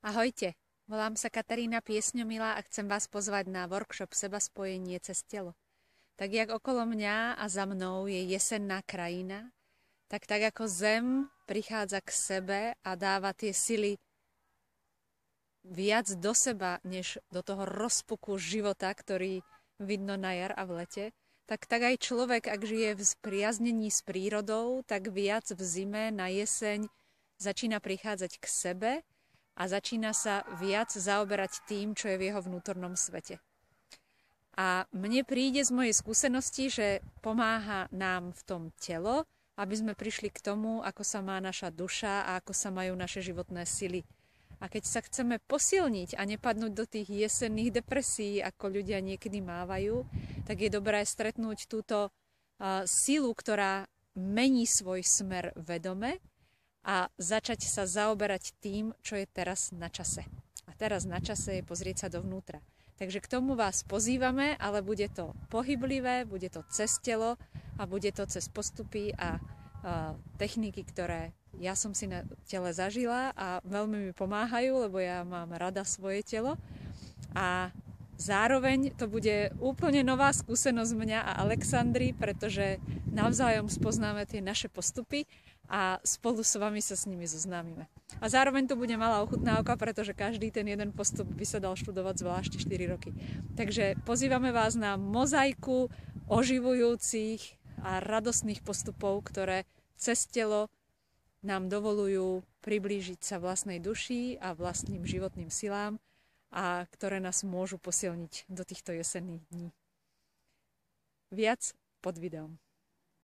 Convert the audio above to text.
Ahojte, volám sa Katarína Piesňomilá a chcem vás pozvať na workshop Seba spojenie cez telo. Tak jak okolo mňa a za mnou je jesenná krajina, tak ako zem prichádza k sebe a dáva tie sily viac do seba, než do toho rozpuku života, ktorý vidno na jar a v lete, tak aj človek, ak žije v spriaznení s prírodou, tak viac v zime, na jeseň začína prichádzať k sebe a začína sa viac zaoberať tým, čo je v jeho vnútornom svete. A mne príde z mojej skúsenosti, že pomáha nám v tom telo, aby sme prišli k tomu, ako sa má naša duša a ako sa majú naše životné sily. A keď sa chceme posilniť a nepadnúť do tých jesenných depresí, ako ľudia niekedy mávajú, tak je dobré stretnúť túto silu, ktorá mení svoj smer vedome a začať sa zaoberať tým, čo je teraz na čase. A teraz na čase je pozrieť sa dovnútra. Takže k tomu vás pozývame, ale bude to pohyblivé, bude to cez telo a bude to cez postupy a techniky, ktoré ja som si na tele zažila a veľmi mi pomáhajú, lebo ja mám rada svoje telo. A zároveň to bude úplne nová skúsenosť mňa a Alexandry, pretože navzájom spoznáme tie naše postupy a spolu s vami sa s nimi zoznámime. A zároveň to bude malá ochutnávka, pretože každý ten jeden postup by sa dal študovať zvlášť 4 roky. Takže pozývame vás na mozaiku oživujúcich a radostných postupov, ktoré cez telo nám dovolujú priblížiť sa vlastnej duši a vlastným životným silám a ktoré nás môžu posilniť do týchto jesenných dní. Viac pod videom.